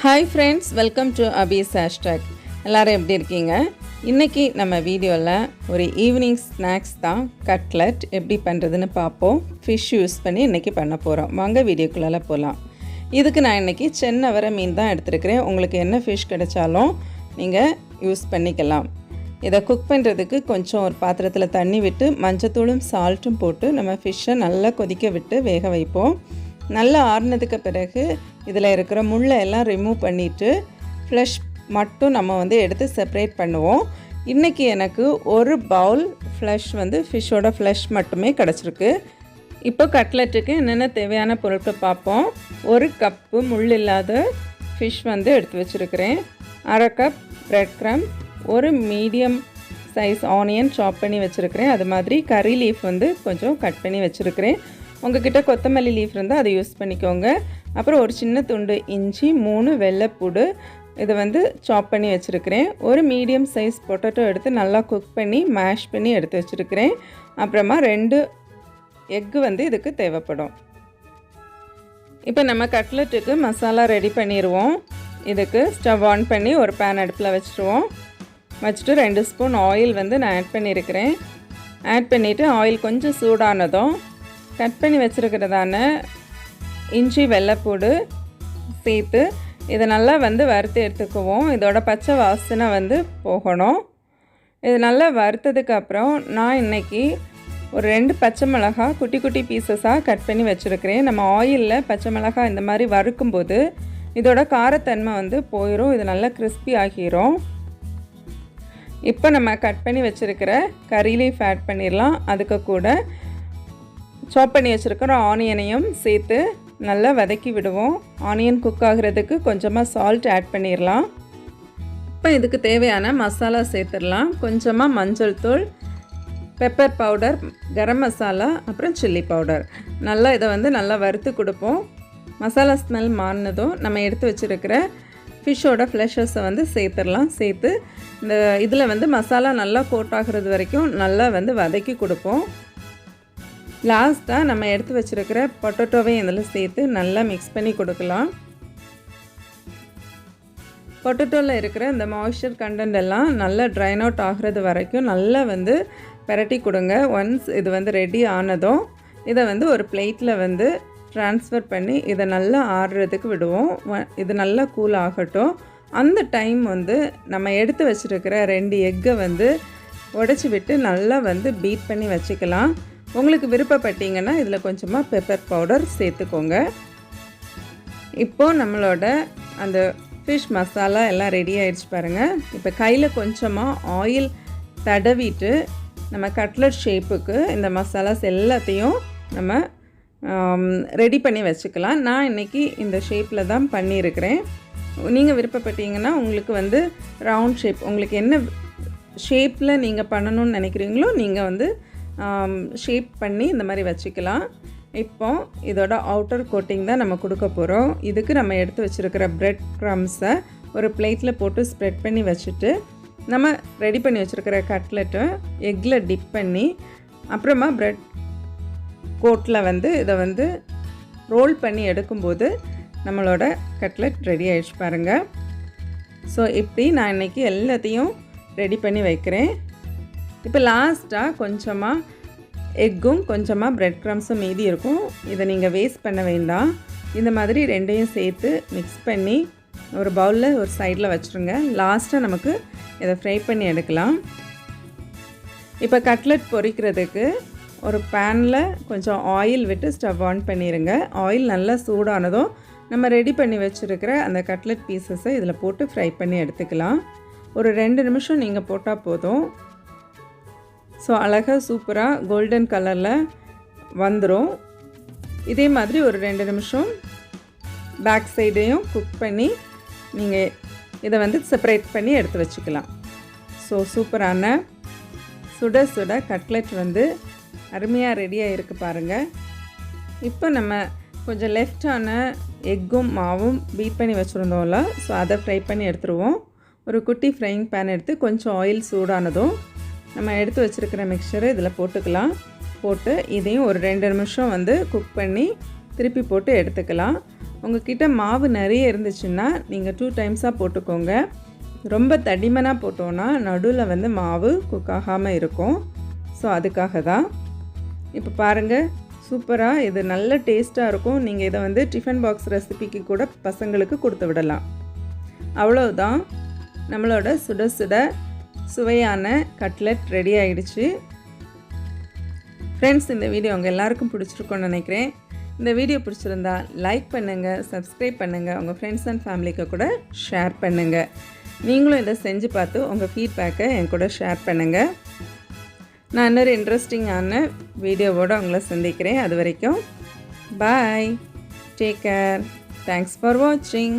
Hi friends, welcome to அபீஸ் hashtag. எல்லோரும் எப்படி இருக்கீங்க? இன்றைக்கி நம்ம வீடியோவில் ஒரு ஈவினிங் ஸ்நாக்ஸ் தான் கட்லெட் எப்படி பண்ணுறதுன்னு பார்ப்போம். ஃபிஷ் யூஸ் பண்ணி இன்றைக்கி பண்ண போகிறோம். வாங்க வீடியோக்குள்ளே போகலாம். இதுக்கு நான் இன்றைக்கி சென்னவரை மீன் தான் எடுத்துருக்கிறேன். உங்களுக்கு என்ன ஃபிஷ் கிடைச்சாலும் நீங்கள் யூஸ் பண்ணிக்கலாம். இதை குக் பண்ணுறதுக்கு கொஞ்சம் ஒரு பாத்திரத்தில் தண்ணி விட்டு மஞ்சத்தூளும் சால்ட்டும் போட்டு நம்ம ஃபிஷ்ஷை நல்லா கொதிக்க விட்டு வேக வைப்போம். நல்லா ஆறுனதுக்கு பிறகு இதில் இருக்கிற முள்ளை எல்லாம் ரிமூவ் பண்ணிவிட்டு ஃப்ளஷ் மட்டும் நம்ம எடுத்து செப்பரேட் பண்ணுவோம். இன்றைக்கி எனக்கு ஒரு பவுல் ஃப்ளஷ் ஃபிஷ்ஷோட ஃப்ளஷ் மட்டுமே கிடச்சிருக்கு. இப்போ கட்லெட்டுக்கு என்னென்ன தேவையான பொருட்கள் பார்ப்போம். ஒரு கப்பு முள் இல்லாத ஃபிஷ் எடுத்து வச்சுருக்கிறேன். அரை கப் பிரெட் க்ரம், ஒரு மீடியம் சைஸ் ஆனியன் சாப் பண்ணி வச்சுருக்கிறேன். அது மாதிரி கறி லீஃப் கொஞ்சம் கட் பண்ணி வச்சுருக்கிறேன். உங்கள்கிட்ட கொத்தமல்லி லீஃப் இருந்தால் அதை யூஸ் பண்ணிக்கோங்க. அப்புறம் ஒரு சின்ன துண்டு இஞ்சி, 3 வெள்ளைப்பூடு இதை சாப் பண்ணி வச்சுருக்கிறேன். ஒரு மீடியம் சைஸ் பொட்டேட்டோ எடுத்து நல்லா குக் பண்ணி மேஷ் பண்ணி எடுத்து வச்சுருக்கிறேன். அப்புறமா 2 எக்கு இதுக்கு தேவைப்படும். இப்போ நம்ம கட்லெட்டுக்கு மசாலா ரெடி பண்ணிடுவோம். இதுக்கு ஸ்டவ் ஆன் பண்ணி ஒரு பேன் அடுப்பில் வச்சுருவோம். வச்சுட்டு 2 ஸ்பூன் ஆயில் நான் ஆட் பண்ணியிருக்கிறேன். ஆட் பண்ணிவிட்டு ஆயில் கொஞ்சம் சூடானதும் கட் பண்ணி வச்சுருக்கிறதான இஞ்சி வெள்ளைப்பூடு சேர்த்து இதை நல்லா வறுத்து எடுத்துக்குவோம். இதோட பச்சை வாசனை போகணும். இது நல்லா வறுத்ததுக்கப்புறம் நான் இன்றைக்கி ஒரு 2 பச்சை மிளகாய் குட்டி குட்டி பீசஸாக கட் பண்ணி வச்சுருக்கிறேன். நம்ம ஆயிலில் பச்சை மிளகாய் இந்த மாதிரி வறுக்கும்போது இதோட காரத்தன்மை போயிடும். இது நல்லா கிறிஸ்பி ஆகிரும். இப்போ நம்ம கட் பண்ணி வச்சுருக்கிற கறி லீஃப் ஆட் பண்ணிடலாம். அதுக்கு கூட சாப் பண்ணி வச்சுருக்கிற ஆனியனையும் சேர்த்து நல்லா வதக்கி விடுவோம். ஆனியன் குக் ஆகிறதுக்கு கொஞ்சமாக சால்ட் ஆட் பண்ணிடலாம். இப்போ இதுக்கு தேவையான மசாலா சேர்த்துடலாம். கொஞ்சமாக மஞ்சள் தூள், பெப்பர் பவுடர், கரம் மசாலா, அப்புறம் சில்லி பவுடர். நல்லா இதை நல்லா வறுத்து கொடுப்போம். மசாலா ஸ்மெல் மாறினதும் நம்ம எடுத்து வச்சுருக்கிற ஃபிஷ்ஷோட ஃப்ளஷஸை சேர்த்துடலாம். சேர்த்து இந்த இதில் மசாலா நல்லா கோட் ஆகிறது வரைக்கும் நல்லா வதக்கி கொடுப்போம். லாஸ்ட்டாக நம்ம எடுத்து வச்சுருக்கிற பொட்டேட்டோவையும் இதில் சேர்த்து நல்லா மிக்ஸ் பண்ணி கொடுக்கலாம். பொட்டேட்டோவில் இருக்கிற இந்த மாய்ஸ்சர் கண்டென்ட் எல்லாம் நல்லா ட்ரைன் அவுட் ஆகிறது வரைக்கும் நல்லா பெரட்டி கொடுங்க. ஒன்ஸ் இது ரெடி ஆனதும் இதை ஒரு பிளேட்டில் ட்ரான்ஸ்ஃபர் பண்ணி இதை நல்லா ஆறுறதுக்கு விடுவோம். இது நல்லா கூல் ஆகட்டும். அந்த டைம் நம்ம எடுத்து வச்சுருக்கிற 2 எக்கை உடச்சி விட்டு நல்லா பீட் பண்ணி வச்சுக்கலாம். உங்களுக்கு விருப்பப்பட்டீங்கன்னா இதில் கொஞ்சமாக பெப்பர் பவுடர் சேர்த்துக்கோங்க. இப்போது நம்மளோட அந்த ஃபிஷ் மசாலா எல்லாம் ரெடி ஆகிடுச்சு பாருங்கள். இப்போ கையில் கொஞ்சமாக ஆயில் தடவிட்டு நம்ம கட்லெட் ஷேப்புக்கு இந்த மசாலாஸ் எல்லாத்தையும் நம்ம ரெடி பண்ணி வச்சுக்கலாம். நான் இன்றைக்கி இந்த ஷேப்பில் தான் பண்ணியிருக்கிறேன். நீங்கள் விருப்பப்பட்டீங்கன்னா உங்களுக்கு ரவுண்ட் ஷேப், உங்களுக்கு என்ன ஷேப்பில் நீங்கள் பண்ணணும்னு நினைக்கிறீங்களோ நீங்கள் ஷேப் பண்ணி இந்த மாதிரி வச்சுக்கலாம். இப்போ இதோட அவுட்டர் கோட்டிங் தான் நம்ம கொடுக்க போகிறோம். இதுக்கு நம்ம எடுத்து வச்சுருக்கிற பிரெட் க்ரம்ஸை ஒரு பிளேட்டில் போட்டு ஸ்ப்ரெட் பண்ணி வச்சுட்டு நம்ம ரெடி பண்ணி வச்சுருக்கிற கட்லெட்டை எக்கில் டிப் பண்ணி அப்புறமா பிரெட் கோட்டில் இதை ரோல் பண்ணி எடுக்கும்போது நம்மளோட கட்லெட் ரெடி ஆகிடுச்சு பாருங்கள். ஸோ இப்படி நான் இன்றைக்கி எல்லாத்தையும் ரெடி பண்ணி வைக்கிறேன். இப்போ லாஸ்ட்டாக கொஞ்சமாக எக்கும் கொஞ்சமாக பிரெட் க்ரம்ஸும் மீதி இருக்கும். இதை நீங்கள் வேஸ்ட் பண்ண வேண்டாம். இந்த மாதிரி 2ஐயும் சேர்த்து மிக்ஸ் பண்ணி ஒரு பவுலில் ஒரு சைடில் வச்சுருங்க. லாஸ்ட்டாக நமக்கு இதை ஃப்ரை பண்ணி எடுக்கலாம். இப்போ கட்லெட் பொரிக்கிறதுக்கு ஒரு பேனில் கொஞ்சம் ஆயில் விட்டு ஸ்டவ் ஆன் பண்ணிடுங்க. ஆயில் நல்லா சூடானதும் நம்ம ரெடி பண்ணி வச்சுருக்கிற அந்த கட்லெட் பீசஸை இதில் போட்டு ஃப்ரை பண்ணி எடுத்துக்கலாம். ஒரு 2 நிமிஷம் நீங்கள் போட்டால் போதும். ஸோ அழகாக சூப்பராக கோல்டன் கலரில் வந்துடும். இதே மாதிரி ஒரு 2 நிமிஷம் பேக் சைடையும் குக் பண்ணி நீங்கள் இதை செப்பரேட் பண்ணி எடுத்து வச்சுக்கலாம். ஸோ சூப்பரான சுட சுட கட்லெட் அருமையாக ரெடியாக இருக்குது பாருங்கள். இப்போ நம்ம கொஞ்சம் லெஃப்டான எக்கும் மாவும் பீட் பண்ணி வச்சுருந்தோம்ல, ஸோ அதை ஃப்ரை பண்ணி எடுத்துருவோம். ஒரு குட்டி ஃப்ரைங் பேன் எடுத்து கொஞ்சம் ஆயில் சூடானதும் நம்ம எடுத்து வச்சுருக்கிற மிக்சரை இதில் போட்டுக்கலாம். போட்டு இதையும் ஒரு 2 நிமிஷம் குக் பண்ணி திருப்பி போட்டு எடுத்துக்கலாம். உங்ககிட்ட மாவு நிறைய இருந்துச்சுன்னா நீங்கள் 2 டைம்ஸாக போட்டுக்கோங்க. ரொம்ப தடிமனாக போட்டோன்னா நடுவில் வந்து மாவு குக் ஆகாமல் இருக்கும். ஸோ அதுக்காக தான். இப்போ பாருங்கள், சூப்பராக இது நல்ல டேஸ்ட்டாக இருக்கும். நீங்கள் இதை வந்து டிஃபன் பாக்ஸ் ரெசிபிக்கு கூட பசங்களுக்கு கொடுத்து விடலாம். அவ்வளோதான், நம்மளோட சுட சுட சுவையான கட்லெட் ரெடி ஆகிடுச்சு. ஃப்ரெண்ட்ஸ், இந்த வீடியோ உங்கள் எல்லாருக்கும் பிடிச்சிருக்கும்னு நினைக்கிறேன். இந்த வீடியோ பிடிச்சிருந்தா லைக் பண்ணுங்கள், சப்ஸ்கிரைப் பண்ணுங்கள், உங்கள் ஃப்ரெண்ட்ஸ் அண்ட் ஃபேமிலிக்கு கூட ஷேர் பண்ணுங்கள். நீங்களும் இதை செஞ்சு பார்த்து உங்கள் ஃபீட்பேக்கை என் கூட ஷேர் பண்ணுங்கள். நான் இன்னொரு இன்ட்ரெஸ்டிங்கான வீடியோவோடு உங்களை சந்திக்கிறேன். அது வரைக்கும் பாய், டேக் கேர், தேங்க்ஸ் ஃபார் வாட்சிங்.